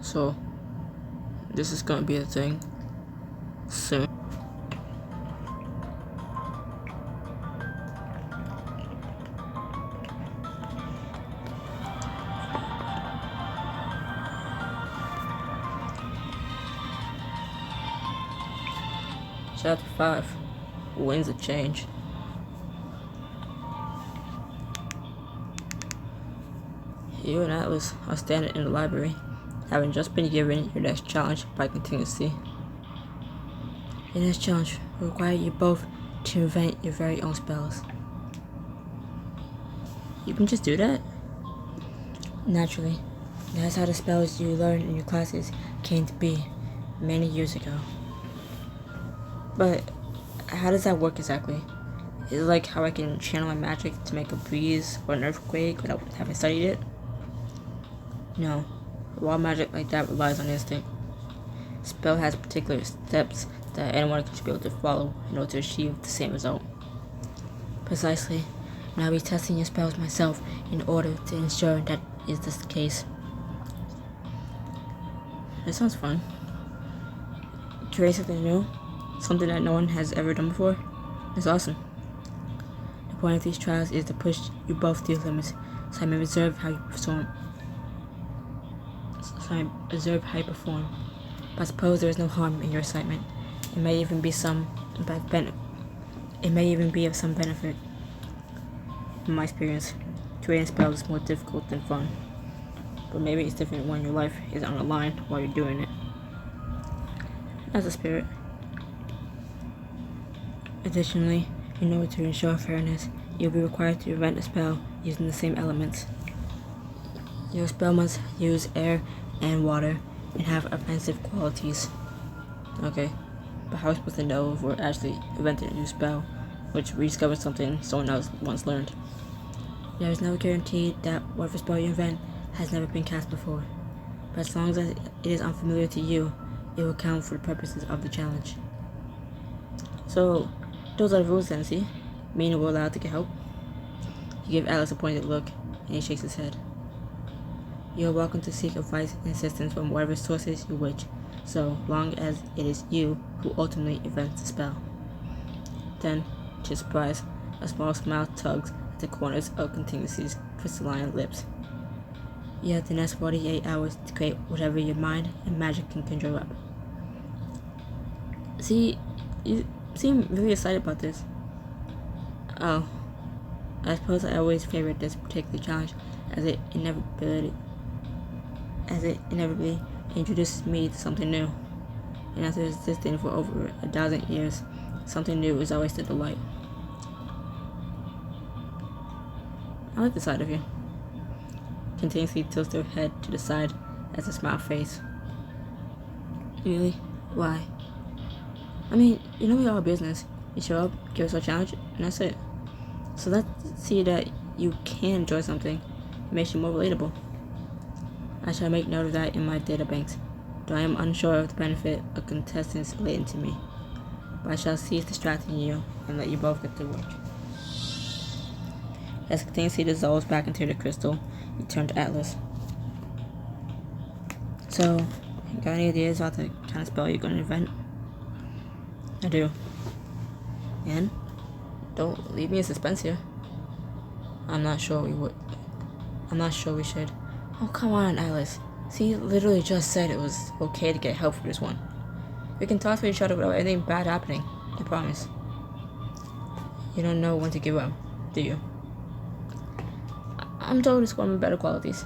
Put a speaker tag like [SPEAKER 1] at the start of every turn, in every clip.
[SPEAKER 1] So, this is gonna be a thing soon. Chapter 5. Winds of Change. You and Atlas are standing in the library, having just been given your next challenge by contingency. Your next challenge will require you both to invent your very own spells. You can just do that? Naturally. That's how the spells you learned in your classes came to be many years ago. But how does that work exactly? Is it like how I can channel my magic to make a breeze or an earthquake without having studied it? No. Wild magic like that relies on instinct. Spell has particular steps that anyone should be able to follow in order to achieve the same result. Precisely. And I'll be testing your spells myself in order to ensure that is the case. That sounds fun. Try something new? Something that no one has ever done before? That's awesome. The point of these trials is to push you both to your limits, so I may observe how you perform. But I suppose there is no harm in your excitement. It may even be of some benefit. In my experience, creating spells is more difficult than fun. But maybe it's different when your life is on the line while you're doing it. That's the spirit. Additionally, in order to ensure fairness, you'll be required to invent a spell using the same elements. Your spell must use air and water and have offensive qualities. Okay, but how are we supposed to know if we're actually inventing a new spell, which rediscovers something someone else once learned? There is no guarantee that whatever spell you invent has never been cast before, but as long as it is unfamiliar to you, it will count for the purposes of the challenge. So, those are the rules then, see? Meaning we're allowed to get help? You give Alex a pointed look, and he shakes his head. You are welcome to seek advice and assistance from whatever sources you wish, so long as it is you who ultimately invents the spell. Then, to your surprise, a small smile tugs at the corners of Contingency's crystalline lips. You have the next 48 hours to create whatever your mind and magic can conjure up. See, you seem really excited about this. Oh, I suppose I always favored this particular challenge as it inevitably introduces me to something new. And after existing for over 1,000 years, something new is always a delight. I like the side of you. Continuously tilts their head to the side as a smile fades. Really? Why? I mean, you know we are a business. You show up, give us a challenge, and that's it. So let's see that you can enjoy something. It makes you more relatable. I shall make note of that in my databanks, though I am unsure of the benefit of contestants relating to me. But I shall cease distracting you and let you both get to work. As Contingency dissolves back into the crystal, you turn to Atlas. So, you got any ideas about the kind of spell you're going to invent? I do. And? Don't leave me in suspense here. I'm not sure we should. Oh, come on, Atlas. See, you literally just said it was okay to get help for this one. We can talk to each other without anything bad happening. I promise. You don't know when to give up, do you? I'm told it's one of better qualities.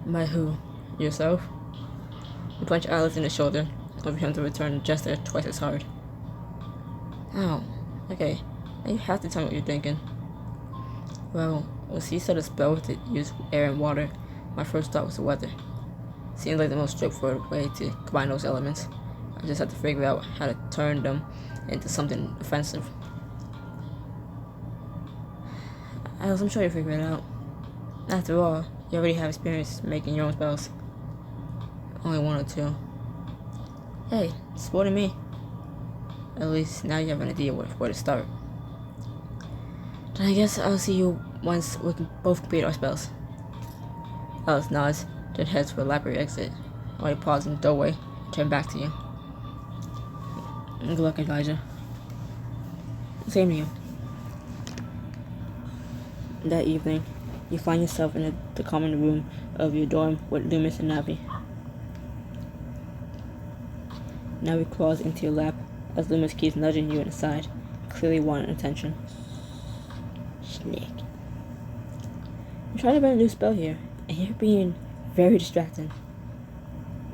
[SPEAKER 1] By who? Yourself? You punch Atlas in the shoulder, over him to return the gesture twice as hard. Oh, okay. Now you have to tell me what you're thinking. Well, when he said a spell to use air and water, my first thought was the weather. Seems like the most straightforward way to combine those elements. I just have to figure out how to turn them into something offensive. Alice, I'm sure you'll figure it out. After all, you already have experience making your own spells. Only one or two. Hey, supporting me. At least now you have an idea where to start. Then I guess I'll see you once we can both complete our spells. Alice nods, then heads for a library exit, while he paused in the doorway and turned back to you. Good luck, Elijah. Same to you. That evening, you find yourself in the common room of your dorm with Loomis and Navi. Navi crawls into your lap as Loomis keeps nudging you inside, clearly wanting attention. Slick. I'm trying to run a new spell here, and you're being very distracting.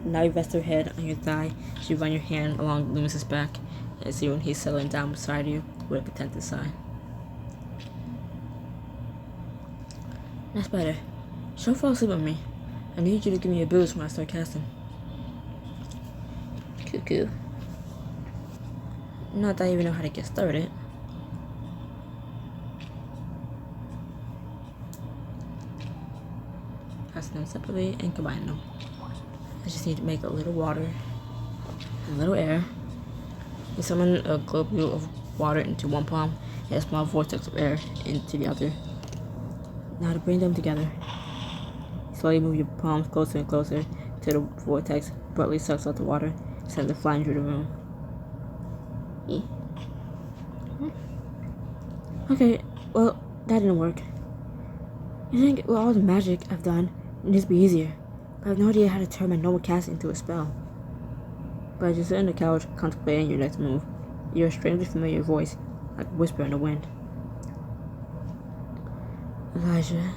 [SPEAKER 1] Navi rests her head on your thigh as you run your hand along Loomis's back and see when he's settling down beside you with a contented sigh. That's better. Don't fall asleep on me. I need you to give me a boost when I start casting. Cuckoo. Not that I even know how to get started. Cast them separately and combine them. I just need to make a little water, a little air. You summon a globule of water into one palm and a small vortex of air into the other. Now to bring them together, slowly move your palms closer and closer till the vortex abruptly sucks out the water, sends it flying through the room. Okay, well, that didn't work. You think with all the magic I've done, it needs to be easier, but I have no idea how to turn my normal cast into a spell. But as you sit on the couch, contemplating your next move, you hear a strangely familiar voice, like a whisper in the wind. Elijah.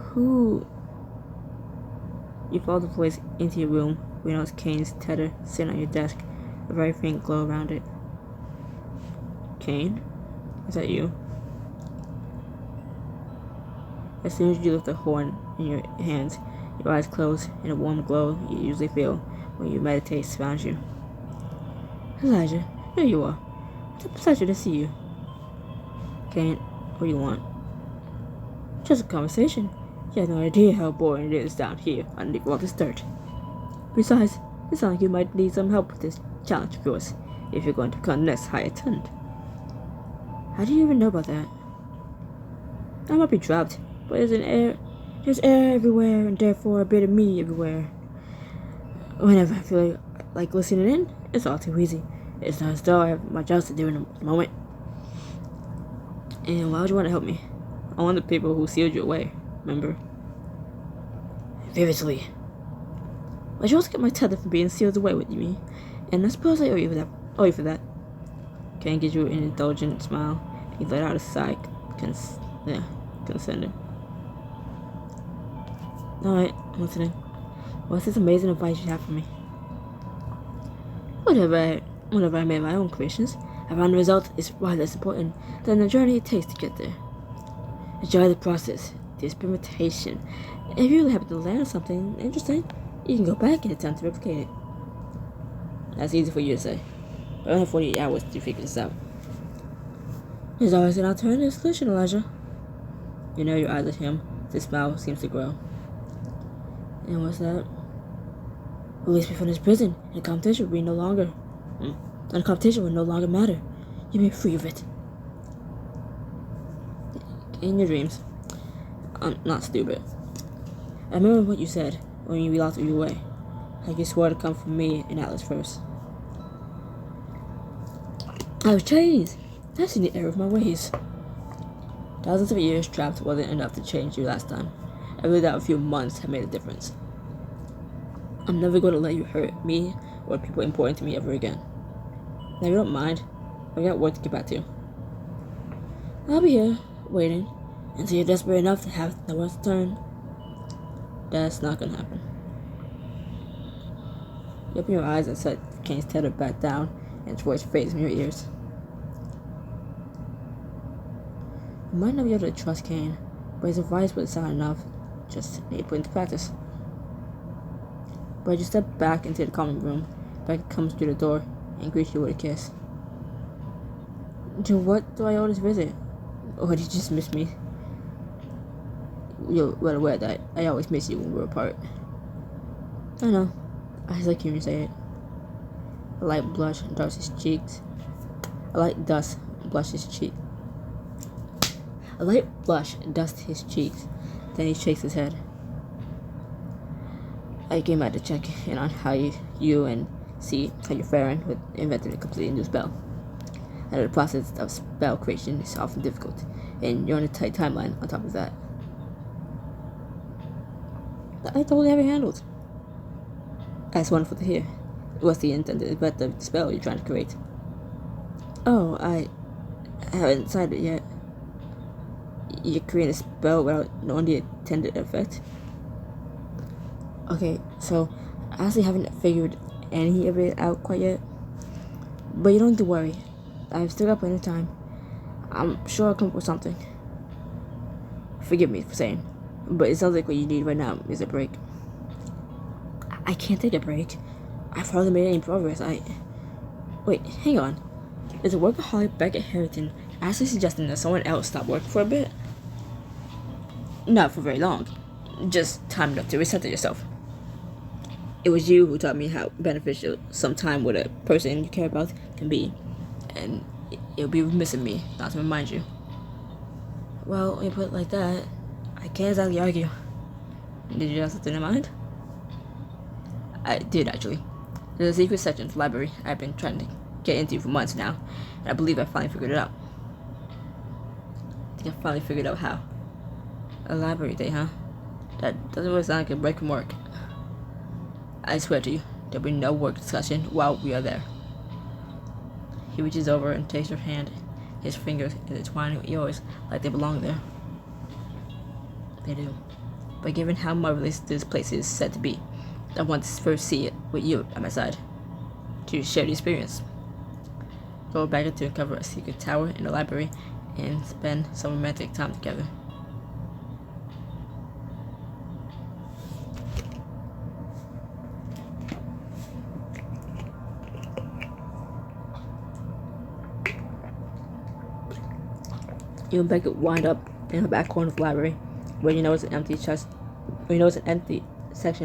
[SPEAKER 1] Who? You follow the voice into your room, where you notice Kane's tether sitting on your desk, a very faint glow around it. Kane? Is that you? As soon as you lift the horn in your hands, your eyes close, and a warm glow you usually feel when you meditate surrounds you. Elijah, here you are. It's a pleasure to see you. Kane, what do you want? Just a conversation. You have no idea how boring it is down here underneath all this dirt. Besides, it sounds like you might need some help with this challenge of yours, if you're going to become the next high attendant. How do you even know about that? I might be dropped, but there's air everywhere, and therefore a bit of me everywhere. Whenever I feel like listening in, it's all too easy. It's not as though I have much else to do in the moment. And why would you want to help me? I'm one of the people who sealed you away, remember? Vividly. But you also get my tether from being sealed away with me, and I suppose I owe you for that. Kane gives you an indulgent smile, and he let out a sigh, consented. Alright, I'm listening. What's this amazing advice you have for me? Whenever I made my own creations, I found the result is far less important than the journey it takes to get there. Enjoy the process, the experimentation. If you happen to land something interesting, you can go back and attempt to replicate it. That's easy for you to say. I only have 48 hours to figure this out. There's always an alternative solution, Elijah. You know your eyes at him. His smile seems to grow. And what's that? Release me from this prison, and the competition will be no longer. And the competition will no longer matter. You may be free of it. In your dreams. I'm not stupid. I remember what you said when you locked you away. Like you swore to come from me and Atlas first. I was changed. I've seen the error of my ways. Thousands of years trapped wasn't enough to change you last time. I really doubt a few months have made a difference. I'm never going to let you hurt me or people important to me ever again. Now, if you don't mind, I've got work to get back to. I'll be here, waiting, until you're desperate enough to have nowhere to turn. That's not going to happen. You open your eyes and set Kane's tether back down, and his voice fades from your ears. You might not be able to trust Kane, but his advice would sound enough. Just need to put into practice. But as you step back into the common room, Beck comes through the door and greets you with a kiss. To what do I owe this visit? Or did you just miss me? You're well aware that I always miss you when we're apart. I know. I just like hearing you say it. A light blush dust his cheeks. A light dust blush his cheek. A light blush dusts his cheeks. Then he shakes his head. I came out to check in on how you and see how you're faring with inventing a completely new spell. I know the process of spell creation is often difficult, and you're on a tight timeline on top of that. I totally have it handled. That's wonderful to hear. What's the intended effect of the spell you're trying to create? Oh, I haven't decided yet. You're creating a spell without knowing the intended effect? Okay, so I honestly haven't figured any of it out quite yet. But you don't need to worry. I've still got plenty of time. I'm sure I'll come up with something. Forgive me for saying, but it sounds like what you need right now is a break. I can't take a break. I've hardly made any progress. Wait, hang on. Is the workaholic Beckett Harrington actually suggesting that someone else stop working for a bit? Not for very long. Just time enough to reset yourself. It was you who taught me how beneficial some time with a person you care about can be, and it would be remiss of me not to remind you. Well, when you put it like that, I can't exactly argue. Did you have something in mind? I did, actually. There's a secret section of the library I've been trying to get into for months now, and I believe I finally figured it out. I think I finally figured out how. A library day, huh? That doesn't really sound like a break from work. I swear to you, there'll be no work discussion while we are there. He reaches over and takes your hand, his fingers intertwining with yours like they belong there. They do. But given how marvelous this place is said to be, I want to first see it with you at my side, to share the experience. Go back to uncover a secret tower in the library and spend some romantic time together. You and Beckett wind up in the back corner of the library, where you know it's an empty section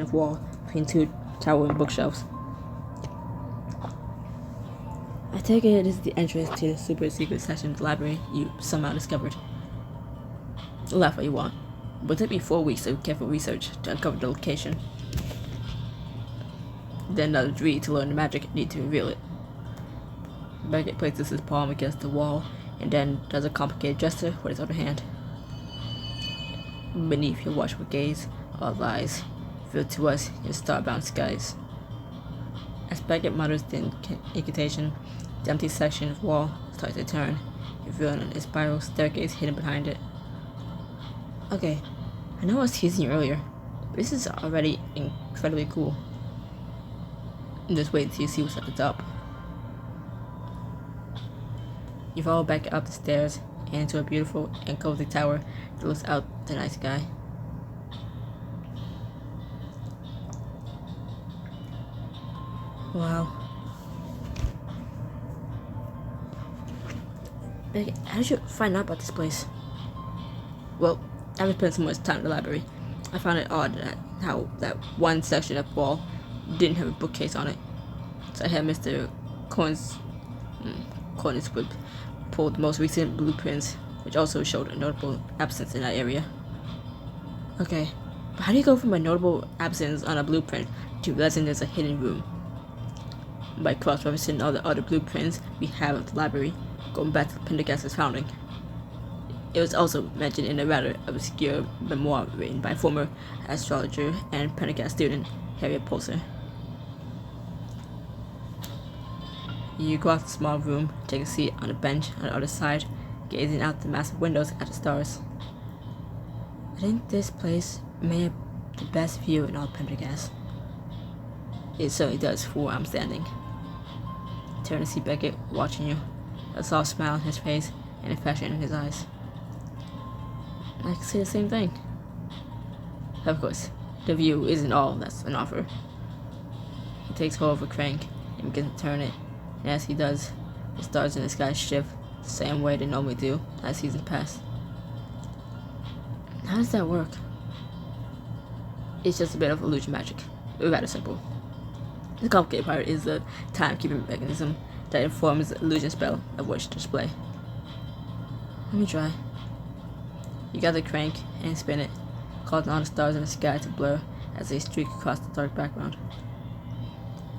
[SPEAKER 1] of wall between two towering bookshelves. I take it is the entrance to the super secret section of the library you somehow discovered. Laugh what you want, but it took me 4 weeks of careful research to uncover the location. Then another dream to learn the magic needed to reveal it. Beckett places his palm against the wall and then does a complicated gesture with his other hand. Beneath your watchful gaze are lies, revealed to us in starbound skies. As Beckett mutters the incantation, the empty section of wall starts to turn, revealing a spiral staircase hidden behind it. Okay, I know I was teasing you earlier, but this is already incredibly cool. Just wait until you see what's at the top. You follow back up the stairs and into a beautiful and cozy tower that looks out the night sky. Wow. Beckett, how did you find out about this place? Well, I haven't spent so much time in the library. I found it odd how that one section of the wall didn't have a bookcase on it. So I had Mr. Cornswood pull the most recent blueprints, which also showed a notable absence in that area. Okay, but how do you go from a notable absence on a blueprint to realizing there's a hidden room? By cross-referencing all the other blueprints we have of the library, going back to Pendergast's founding. It was also mentioned in a rather obscure memoir written by former astrologer and Pendergast student Harriet Pulser. You go out the small room, take a seat on a bench on the other side, gazing out the massive windows at the stars. I think this place may have the best view in all Pendergast. It certainly does from where I'm standing. Turn to see Beckett watching you, a soft smile on his face and affection in his eyes. I can say the same thing. Of course, the view isn't all that's an offer. He takes hold of a crank and begins to turn it, and as he does, the stars in the sky shift the same way they normally do as seasons pass. How does that work? It's just a bit of illusion magic. Rather simple. The complicated part is the timekeeping mechanism that informs the illusion spell of which to display. Let me try. You got the crank and spin it, causing all the stars in the sky to blur as they streak across the dark background.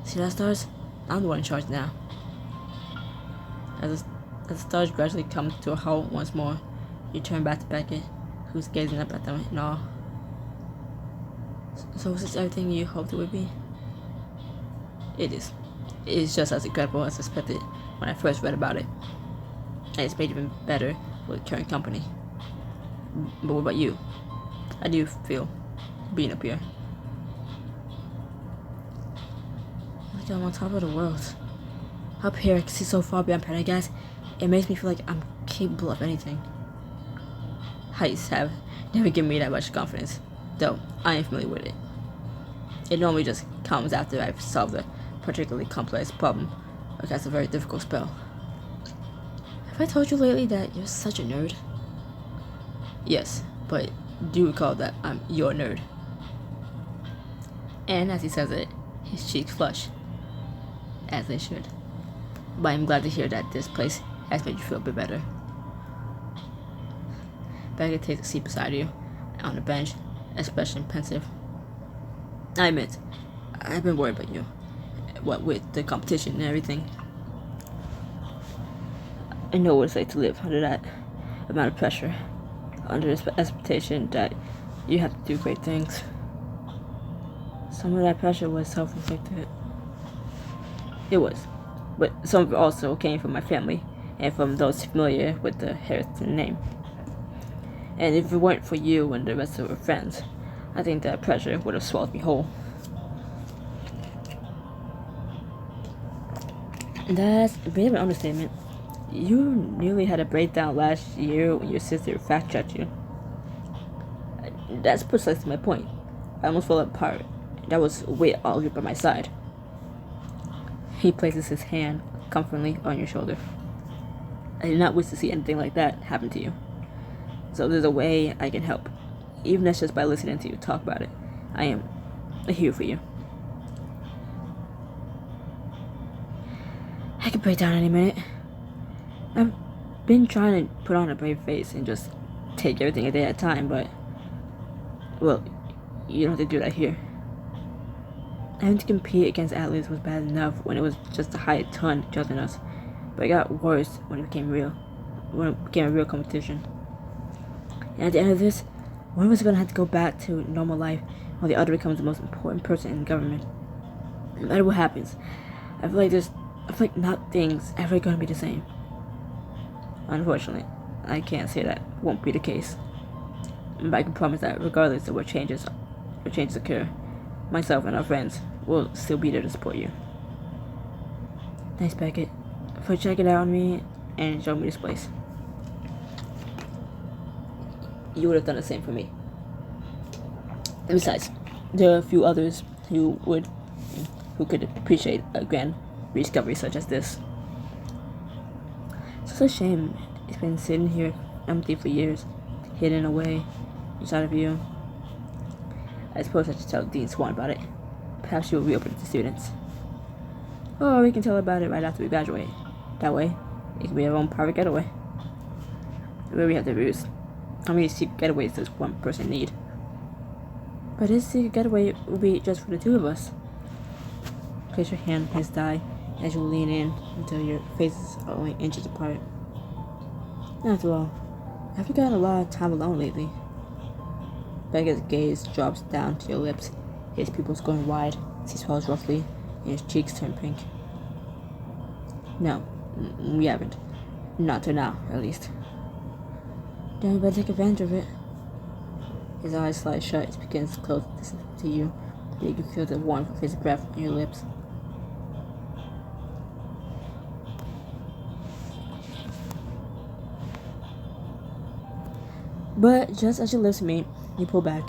[SPEAKER 1] See that, stars? I'm the one in charge now. As the stars gradually come to a halt once more, you turn back to Beckett, who's gazing up at them in awe. So was this everything you hoped it would be? It is. It is just as incredible as I suspected when I first read about it. And it's made even better with current company. But what about you? How do you feel being up here? Like I'm on top of the world. Up here I can see so far beyond Pendergast, it makes me feel like I'm capable of anything. Heights have never given me that much confidence, though I am familiar with it. It normally just comes after I've solved a particularly complex problem or cast a very difficult spell. Have I told you lately that you're such a nerd? Yes, but do recall that I'm your nerd. And as he says it, his cheeks flush, as they should. But I'm glad to hear that this place has made you feel a bit better. Beckett takes a seat beside you, on the bench, expression pensive. I admit, I've been worried about you. What with the competition and everything. I know what it's like to live under that amount of pressure, under this expectation that you have to do great things. Some of that pressure was self-inflicted. It was, but some of it also came from my family and from those familiar with the Harrison name. And if it weren't for you and the rest of our friends, I think that pressure would have swallowed me whole. And that's a bit of an understatement. You nearly had a breakdown last year when your sister fact-checked you. That's precisely my point. I almost fell apart. That was weight all by my side. He places his hand comfortingly on your shoulder. I did not wish to see anything like that happen to you. So there's a way I can help, even if it's just by listening to you talk about it. I am here for you. I could break down any minute. I've been trying to put on a brave face and just take everything a day at a time, but, well, you don't have to do that here. Having to compete against Atlas was bad enough when it was just a hired ton judging us, but it got worse when it became a real competition. And at the end of this, one of us is going to have to go back to normal life while the other becomes the most important person in government. No matter what happens, I feel like nothing's ever going to be the same. Unfortunately, I can't say that won't be the case. But I can promise that regardless of what changes occur, myself and our friends will still be there to support you. Thanks, Beckett, for checking out on me and showing me this place. You would have done the same for me. And besides, there are a few others who could appreciate a grand rediscovery such as this. It's such a shame it's been sitting here empty for years, hidden away inside of you. I suppose I should tell Dean Swan about it. Perhaps she will reopen it to students. Or we can tell her about it right after we graduate. That way, it can be our own private getaway. Where we have the ruse. How many secret getaways does one person need? But this secret getaway will be just for the two of us. Place your hand on his thigh as you lean in until your faces are only inches apart. After all, I've gotten a lot of time alone lately. Beckett's gaze drops down to your lips, his pupils going wide as he swallows roughly, and his cheeks turn pink. No, we haven't. Not till now, at least. Then we better take advantage of it. His eyes slide shut as he begins to close to you, but you can feel the warmth of his breath on your lips. But just as your lips meet, you pull back,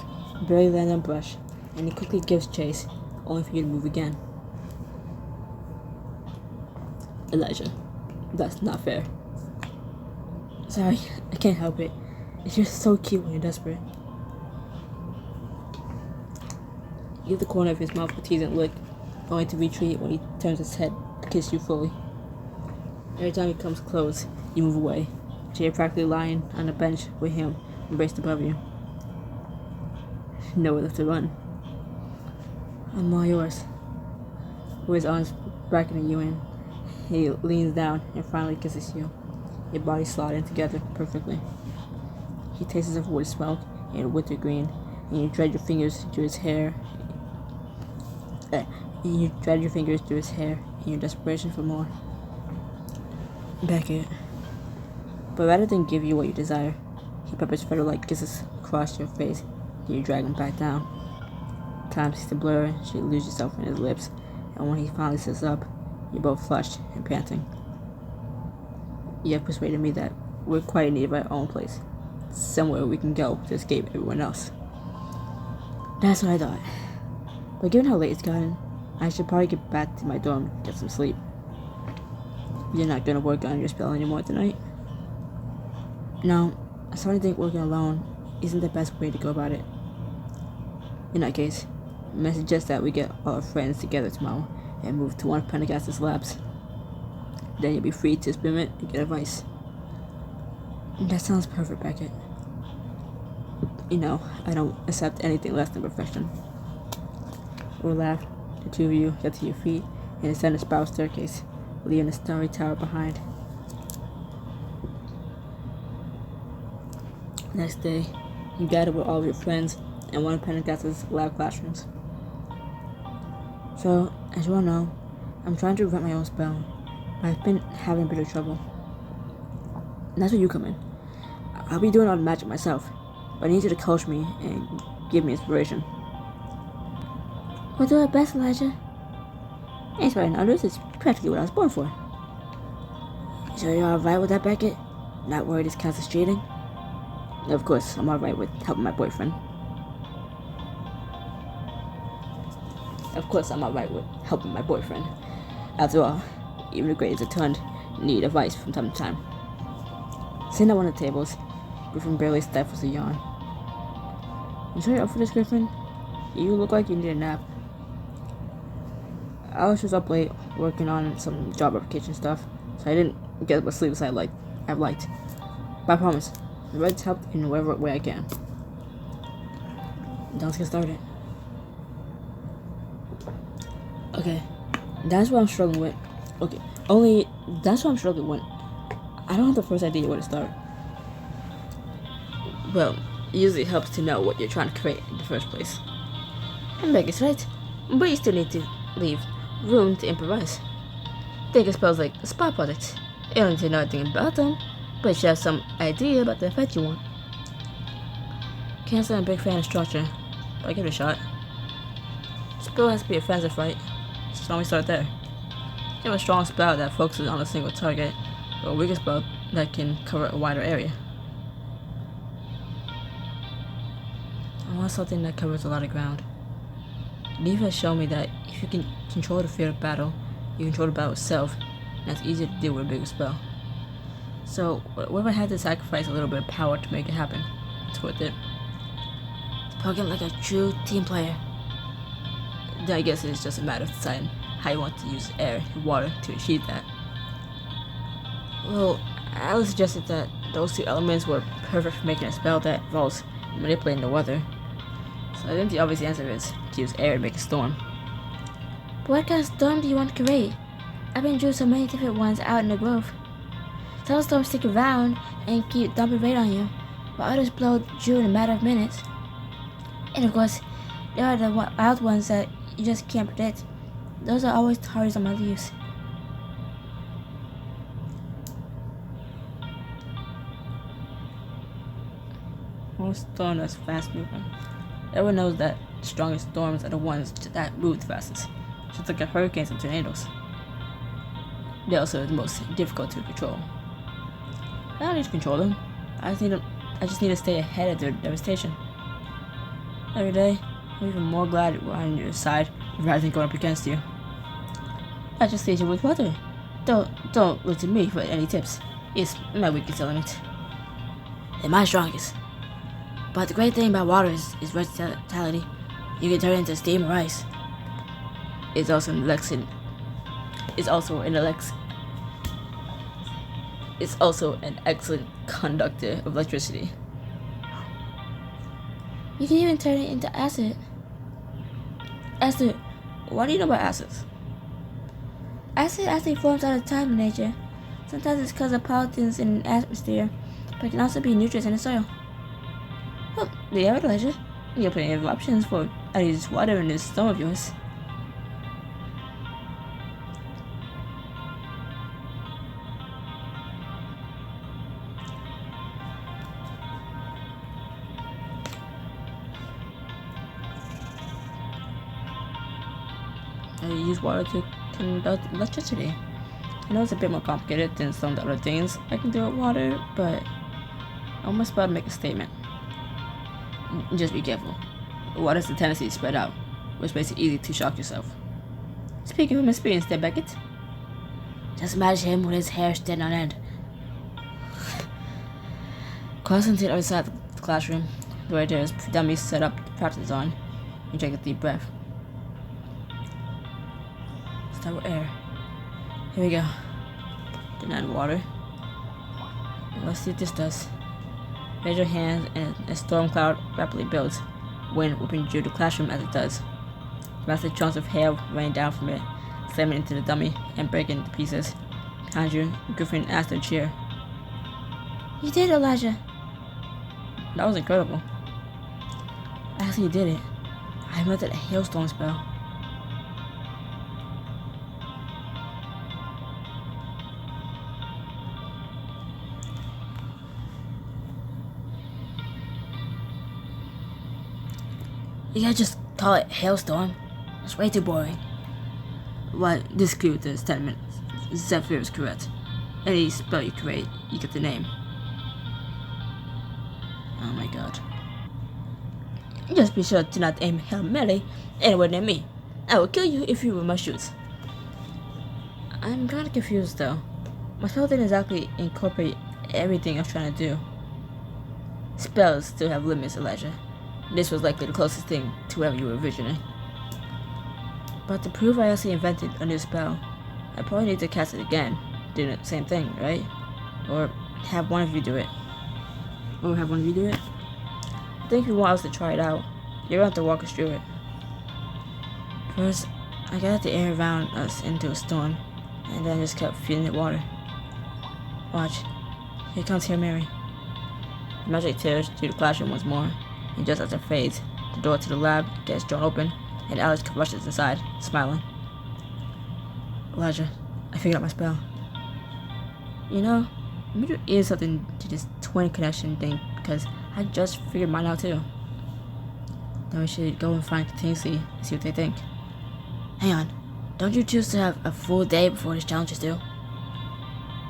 [SPEAKER 1] barely land on brush, and he quickly gives chase, only for you to move again. Elijah, that's not fair. Sorry, I can't help it. You're so cute when you're desperate. You give the corner of his mouth a teasing lick, only to retreat when he turns his head to kiss you fully. Every time he comes close, you move away, till you're practically lying on the bench with him, embraced above you. Nowhere left to run. I'm all yours. With his arms bracketing you in, he leans down and finally kisses you. Your bodies slide in together perfectly. He tastes of wood smoke and wintergreen, and you drag your fingers through his hair. And you drag your fingers through his hair in your desperation for more. Beckett. But rather than give you what you desire, he peppers feather-like kisses across your face, and you drag him back down. Time seems to blur, and you lose yourself in his lips, and when he finally sits up, you're both flushed and panting. You have persuaded me that we're quite in need of our own place, somewhere we can go to escape everyone else. That's what I thought. But given how late it's gotten, I should probably get back to my dorm and get some sleep. You're not gonna work on your spell anymore tonight? No, I started to think working alone isn't the best way to go about it. In that case, I suggest that we get all our friends together tomorrow and move to one of Pendergast's labs. Then you'll be free to experiment and get advice. That sounds perfect, Beckett. You know, I don't accept anything less than perfection. We'll laugh. The two of you get to your feet and ascend a spiral staircase, leaving the starry tower behind. Next day, you gather with all of your friends in one of Pendergast's lab classrooms. So, as you all know, I'm trying to invent my own spell, but I've been having a bit of trouble. And that's where you come in. I'll be doing all the magic myself, but I need you to coach me and give me inspiration. We'll do our best, Elijah. Inspiring others is practically what I was born for. So you're alright with that, Beckett? Not worried this counts as cheating? Of course, I'm alright with helping my boyfriend. After all, even the greatest attuned need advice from time to time. Sitting at one of the tables, Griffin barely stifles a yawn. You sure you're up for this, Griffin? You look like you need a nap. I was just up late working on some job application stuff, so I didn't get as much sleep as I've liked. But I promise, I'm ready to help in whatever way I can. Now let's get started. Okay, that's what I'm struggling with. That's what I'm struggling with. I don't have the first idea where to start. Well, it usually helps to know what you're trying to create in the first place. And Becky's right, but you still need to leave room to improvise. Think of spells like a spot product. You don't need to know anything about them, but you should have some idea about the effect you want. Can't say I'm a big fan of structure, but I'll give it a shot. Spell has to be offensive, right? So let me start there. You have a strong spell that focuses on a single target, or a weaker spell that can cover a wider area. I want something that covers a lot of ground. Neve has shown me that if you can control the fear of battle, you control the battle itself, and that's easier to deal with a bigger spell. So, what if I had to sacrifice a little bit of power to make it happen? It's worth it. Spoken like a true team player. Then I guess it's just a matter of deciding how you want to use air and water to achieve that. Well, Alice suggested that those two elements were perfect for making a spell that involves manipulating the weather. So I think the obvious answer is to use air to make a storm.
[SPEAKER 2] But what kind of storm do you want to create? I've been drew so many different ones out in the grove. Some storms stick around and keep dumping rain on you, while others blow dew in a matter of minutes. And of course, there are the wild ones that you just can't predict. Those are always targets on my leaves.
[SPEAKER 1] Most storms are fast moving. Everyone knows that the strongest storms are the ones that move the fastest, just like hurricanes and tornadoes. They're also the most difficult to control. I don't need to control them. I just need to stay ahead of their devastation. Every day, I'm even more glad we're on your side rather than going up against you. I just leave you with weather. Don't look to me for any tips. It's my weakest element.
[SPEAKER 2] They're my strongest. But the great thing about water is versatility. You can turn it into steam or ice.
[SPEAKER 1] It's also an excellent conductor of electricity.
[SPEAKER 2] You can even turn it into acid. Acid. What do you know about acids? Acid actually forms out of time in nature. Sometimes it's because of pollutants in the atmosphere, but it can also be nutrients in the soil. Well, there you have it, Elijah. You have plenty of options for how to use water in this storm of yours. I use water to conduct electricity. I know it's a bit more complicated than some of the other things I can do with water, but I'm about to make a statement. Just be careful. Water has a tendency to spread out, which makes it easy to shock yourself. Speaking from experience there, Beckett. Just imagine him with his hair standing on end. Crossing to the other side of the classroom, where there's dummies set up to practice on, and take a deep breath. Start with air. Here we go. Then add water. Let's see what this does. Raise your hands and a storm cloud rapidly builds, wind whipping through the classroom as it does. Massive chunks of hail rain down from it, slamming into the dummy and breaking it to pieces. Behind you, Griffin asked her cheer. You did it, Elijah. That was incredible. I actually did it. I invented a hailstorm spell. You gotta just call it hailstorm. It's way too boring. Well, this clue to the statement. Zephyr is correct. Any spell you create, you get the name. Oh my god. Just be sure to not aim Hail Mary anywhere near me. I will kill you if you remove my shoes. I'm kinda confused though. My spell didn't exactly incorporate everything I was trying to do. Spells still have limits, Elijah. This was likely the closest thing to whatever you were envisioning. But to prove I actually invented a new spell, I probably need to cast it again, doing the same thing, right? Or have one of you do it. I think if you want us to try it out, you're going to have to walk us through it. First, I gathered the air around us into a storm, and then just kept feeding it water. Watch. Here comes Hail Mary. The magic tears through the classroom once more, and just as it fades, the door to the lab gets drawn open, and Alex rushes inside, smiling. Elijah, I figured out my spell. You know, maybe there is something to this twin connection thing, because I just figured mine out too. Then we should go and find Contingency and see what they think. Hang on, don't you choose to have a full day before this challenge is due?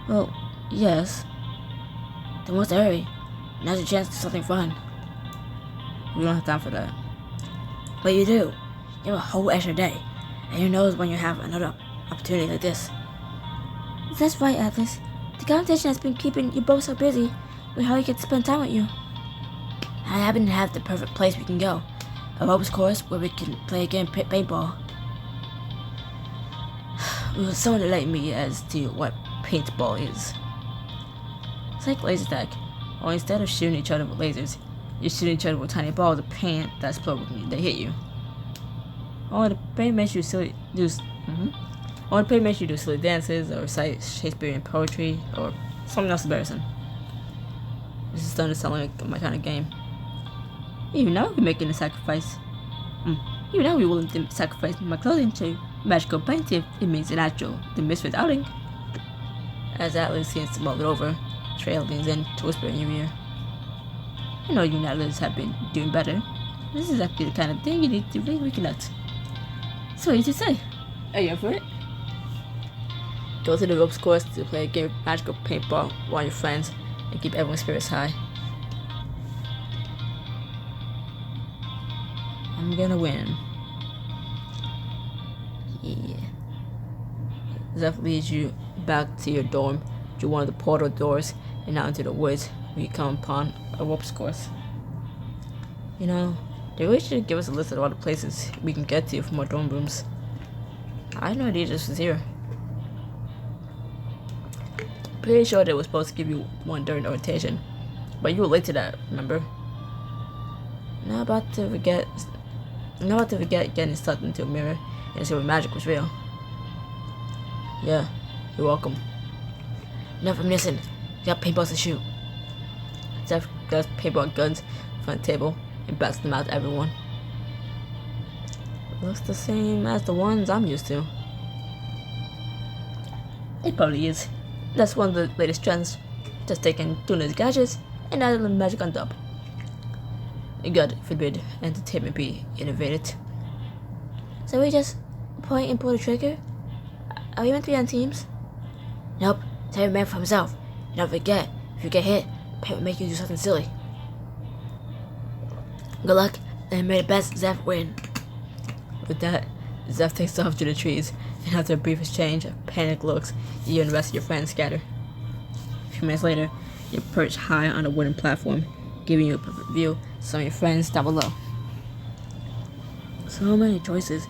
[SPEAKER 2] Well, yes. Then what's the hurry? Now's your chance to do something fun. We don't have time for that. But you do. You have a whole extra day, and who knows when you have another opportunity like this. That's right, Atlas. The competition has been keeping you both so busy with how you get to spend time with you. I happen to have the perfect place we can go. A ropes course where we can play a game paintball. Someone enlightened me as to what paintball is. It's like laser tag, only instead of shooting each other with lasers, you're shooting each other with tiny balls of paint that explode when they hit you. Only the paint makes you do silly dances or recite Shakespearean poetry or something else embarrassing. This is starting to sound like my kind of game. Even now we're making a sacrifice. Even now we're willing to sacrifice my clothing to magical paint if it means an actual the misfit outing. As Atlas seems to mull it over, Trail leans in to whisper in your ear. I know you and Atlas have been doing better. This is exactly the kind of thing you need to really reconnect. So what did you say? Are you up for it? Go to the ropes course to play a game of magical paintball while your friends and keep everyone's spirits high. I'm gonna win. Yeah. Zeph leads you back to your dorm through one of the portal doors and out into the woods where you come upon a ropes course. You know, they really should give us a list of all the places we can get to from our dorm rooms. I had no idea this was here. Pretty sure they were supposed to give you one during orientation, but you were late to that, remember? Not about to forget
[SPEAKER 1] I'm about to forget getting sucked into a mirror and see what magic was real. Yeah, you're welcome. Enough reminiscing. You got paintballs to shoot. Zeph grabs paintball guns from the table and blasts them out to everyone. Looks the same as the ones I'm used to. It probably is. That's one of the latest trends. Just taking Tuna's gadgets and adding the magic on top. God forbid entertainment be innovated.
[SPEAKER 2] So we just point and pull the trigger? Are we meant to be on teams?
[SPEAKER 1] Nope, it's every man for himself. And don't forget, if you get hit, paint will make you do something silly. Good luck, and may the best Zeph win. With that, Zeph takes off to the trees, and after a brief exchange of panic looks, you and the rest of your friends scatter. A few minutes later, you're perched high on a wooden platform, giving you a perfect view of some of your friends down below. So many choices,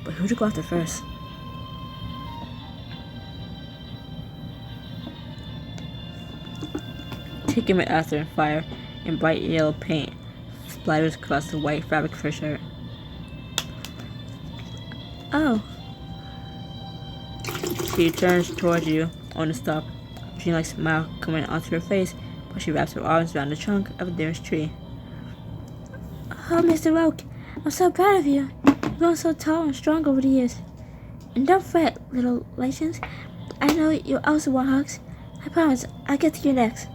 [SPEAKER 1] but who to go after first? Take a minute after fire, and bright yellow paint splatters across the white fabric of her shirt.
[SPEAKER 2] Oh.
[SPEAKER 1] She turns towards you on the stalk, a dreamlike smile coming onto her face, but she wraps her arms around the trunk of the nearest tree.
[SPEAKER 2] Oh, Mr. Roke, I'm so proud of you. You've grown so tall and strong over the years. And don't fret, little legends. I know you also want hugs. I promise, I'll get to you next.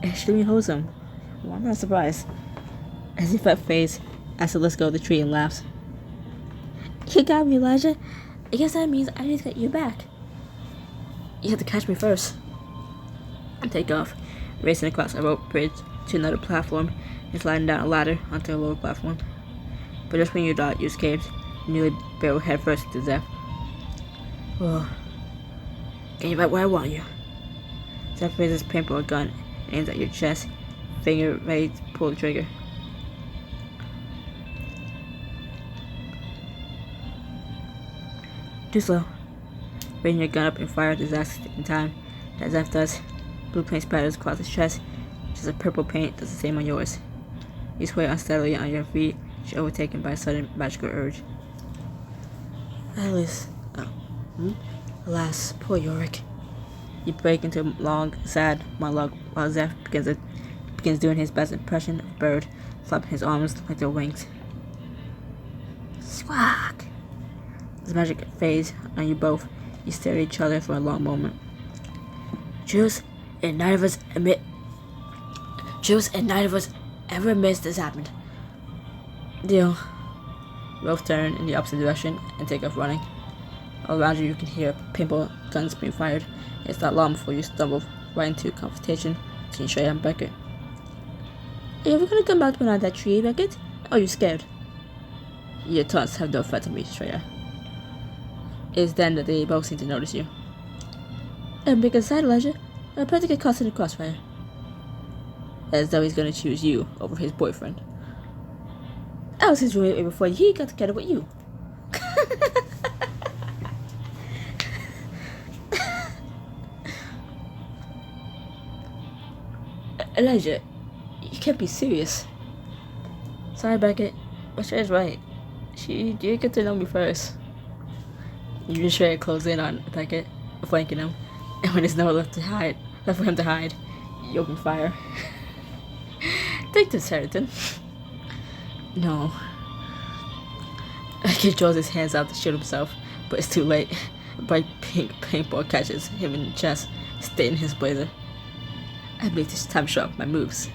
[SPEAKER 1] Extremely wholesome. Well, I'm not surprised. As if that fades, Asa lets go of the tree and laughs.
[SPEAKER 2] You got me, Elijah. I guess that means I need to get you back.
[SPEAKER 1] You have to catch me first. And take off, racing across a rope bridge to another platform and sliding down a ladder onto a lower platform. But just when you thought you escaped, you nearly barreled headfirst into Zeph. Whoa. Get you right where I want you. Zeph raises his paintball gun and aims at your chest, finger ready to pull the trigger. Too slow. Bring your gun up and fire at the exact same time that Zeph does. Blue paint splatters across his chest, just as purple paint does the same on yours. You sway unsteadily on your feet, as you're overtaken by a sudden magical urge. Alas, poor Yorick. You break into a long, sad monologue while Zeph begins doing his best impression of a bird, flapping his arms like their wings. Squawk! As magic fades on you both, you stare at each other for a long moment. Juice and neither of us ever admits this happened. Deal. Both turn in the opposite direction and take off running. All around you can hear paintball guns being fired. It's not long before you stumble right into a confrontation between Shreya and Beckett. Are you ever gonna come back behind that tree, Beckett? Or are you scared? Your taunts have no effect on me, Shreya. It's then that they both seem to notice you.
[SPEAKER 2] And big aside, Elijah, I'm about to get caught in the crossfire.
[SPEAKER 1] As though he's gonna choose you over his boyfriend.
[SPEAKER 2] I was his roommate before he got together with you.
[SPEAKER 1] Elijah, you can't be serious.
[SPEAKER 2] Sorry, Beckett, but Shreya's right.
[SPEAKER 1] She did get to know me first. You just try to close in on Beckett, flanking him, and when there's nowhere left for him to hide, you open fire. Take this, Harrington. No. Beckett draws his hands out to shield himself, but it's too late. A bright pink paintball catches him in the chest, staining his blazer. I believe it's time to show off my moves.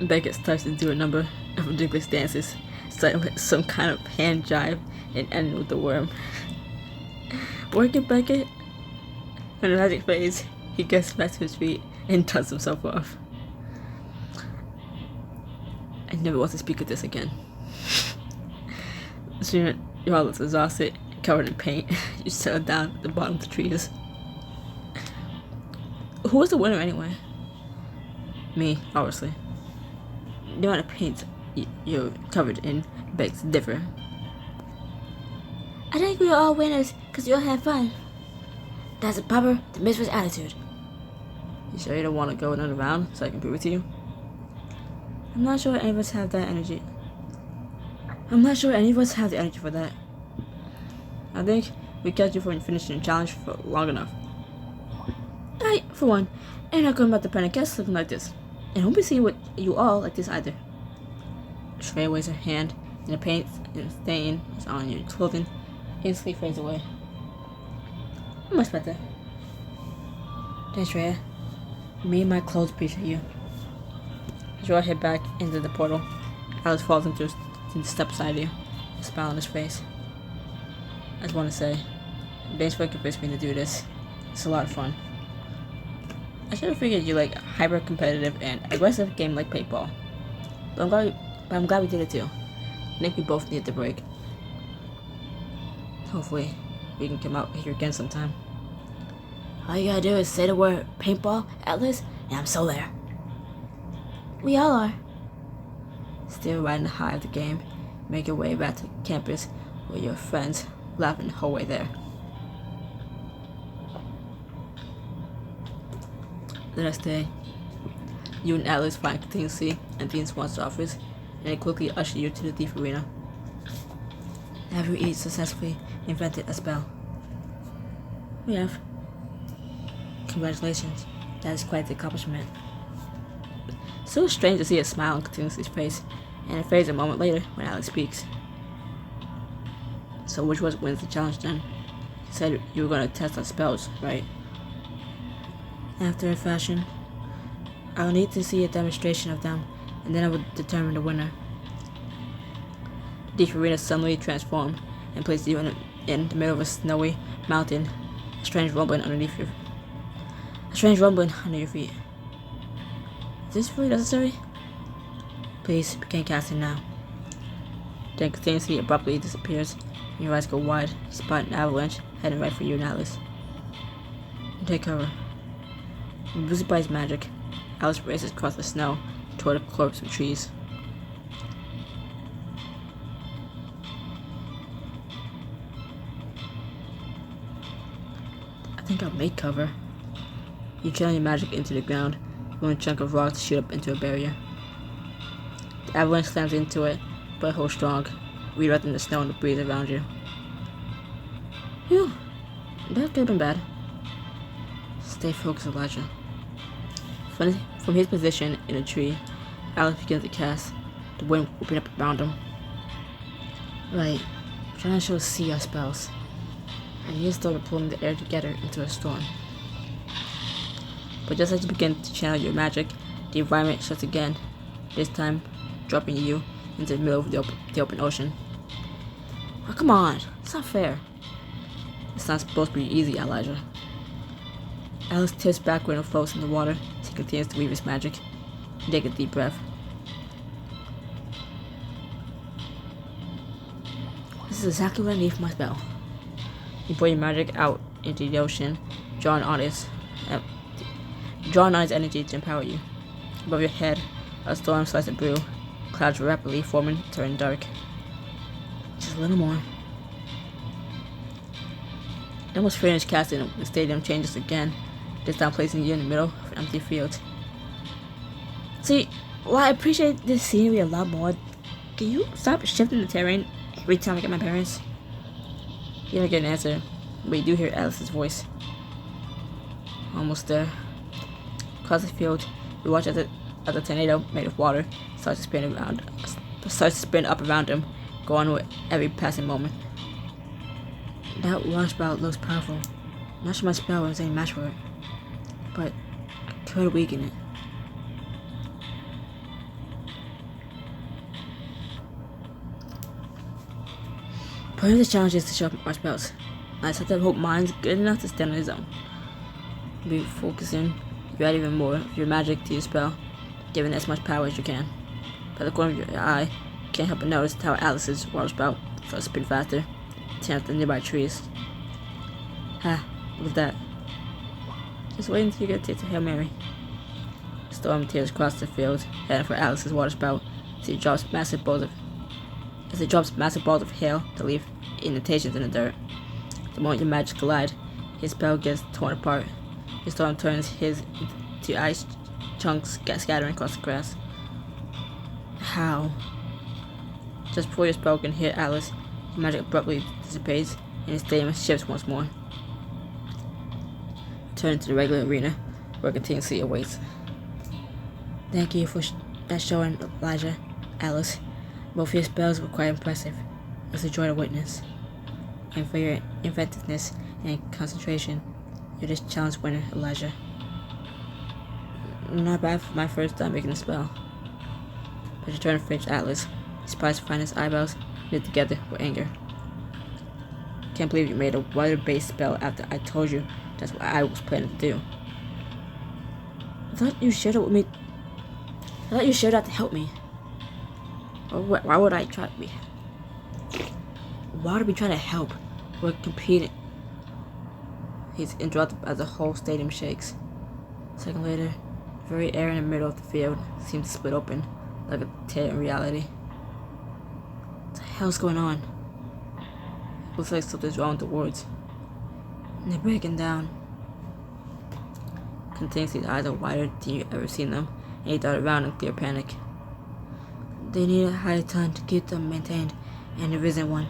[SPEAKER 1] Beckett starts to do a number of ridiculous dances, starting with some kind of hand jive and ending with the worm. Work it, Beckett. When the magic fades, he gets back to his feet and dusts himself off. I never want to speak of this again. Soon, you're all exhausted, covered in paint. You settle down at the bottom of the trees. Who was the winner anyway? Me, obviously. The amount of paint you're covered in begs to differ.
[SPEAKER 2] I think we are all winners because we all had fun. That's a proper, the mistress attitude.
[SPEAKER 1] You sure you don't want to go another round so I can prove it to you? I'm not sure any of us have that energy. I'm not sure any of us have the energy for that. I think we kept you from finishing the challenge for long enough. I, for one, ain't not going about the panic guests looking like this. And won't be seeing what you all like this either. Shreya waves her hand, and the paint and stain is on your clothing instantly fades away. Much better. Thanks, Shreya. Me and my clothes appreciate you. As you all head back into the portal, Alice falls into step beside you, a smile on his face. I just want to say, thanks for convincing me to do this. It's a lot of fun. I should have figured you like a hyper-competitive and aggressive game like paintball. But I'm glad we did it too. I think we both need the break. Hopefully, we can come out here again sometime. All you gotta do is say the word paintball, Atlas, and I'm so there.
[SPEAKER 2] We all are.
[SPEAKER 1] Still riding the high of the game, make your way back to campus with your friends, laughing the whole way there. The next day, you and Atlas find contingency at Dean Swan's office, and they quickly usher you to the thief arena. Have you each successfully invented a spell?
[SPEAKER 2] We have.
[SPEAKER 1] Congratulations, that is quite the accomplishment. So strange to see a smile on Contingency's face, and it fades a moment later when Alex speaks. So which one wins the challenge then? You said you were going to test our spells, right? After a fashion, I'll need to see a demonstration of them, and then I will determine the winner. The arena suddenly transformed and placed you in the middle of a snowy mountain, a strange rumbling under your feet. Is this really necessary? Please begin casting now. Then Contingency abruptly disappears, and your eyes go wide, spot an avalanche heading right for you and Alice. You take cover. Boosted by his magic, Alice races across the snow toward a corpse of trees. I think I'll make cover. You channel your magic into the ground, when a chunk of rock to shoot up into a barrier. The avalanche slams into it, but holds strong, redirecting the snow and the breeze around you. Phew, that could have been bad. Stay focused, Elijah. From his position in a tree, Alex begins to cast, the wind whooping up around him. Right, I'm trying to show see our spells. And he started pulling the air together into a storm. But just as you begin to channel your magic, the environment shuts again, this time dropping you into the middle of the open ocean. Oh, come on, it's not fair. It's not supposed to be easy, Elijah. Alex tips backward and floats in the water as he continues to weave his magic. You take a deep breath. This is exactly what I need for my spell. You pour your magic out into the ocean, drawing on its energy to empower you. Above your head, a storm starts to brew. Clouds rapidly forming, turning dark. Just a little more. You almost finished casting. The stadium changes again, this time placing you in the middle of an empty field. See, while I appreciate this scenery a lot more, can you stop shifting the terrain every time I get my parents? You don't get an answer, but you do hear Alice's voice. Almost there. Across the field, you watch as the tornado made of water starts to spin up around him, going with every passing moment. That water spout looks powerful. I'm not sure my spell was any match for it, but I could weaken it. Part of the challenge is to show up our spells. I just have to hope mine's good enough to stand on its own. Be focusing, you add even more of your magic to your spell, giving as much power as you can. By the corner of your eye, you can't help but notice how Alice's water spout starts to spin faster, tearing up the nearby trees. Ha, look at that. Just wait until you get to Hail Mary. Storm tears across the field, heading for Alice's water spout as it drops massive balls of hail to leave indentations in the dirt. The moment your magic collide, his spell gets torn apart. His storm turns his to ice chunks scattering across the grass. How? Just before your spell can hit Alice, the magic abruptly dissipates and the stadium shifts once more. Turn to the regular arena, where continuously awaits. Thank you for that showing, Elijah, Alice. Both your spells were quite impressive. It's a joy to witness. And for your inventiveness and concentration, you're this challenge winner, Elijah. Not bad for my first time making a spell. But you turn to face Atlas, surprised to find his eyebrows knit together with anger. Can't believe you made a water-based spell after I told you that's what I was planning to do. I thought you shared it with me. I thought you shared that to help me. Why would I try to be? Why would we try to help? We're competing. He's interrupted as the whole stadium shakes. A second later, the very air in the middle of the field seems to split open, like a tear in reality. What the hell's going on? It looks like something's wrong with the words. And they're breaking down. Continuously, the eyes are wider than you've ever seen them, and he darted around in clear panic. They need a higher ton to keep them maintained, and there isn't one.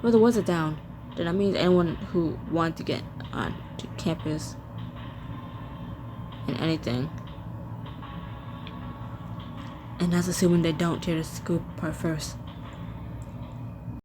[SPEAKER 1] Well, the words are down. Then that means anyone who wanted to get on to campus and anything. And that's assuming they don't tear the school apart first.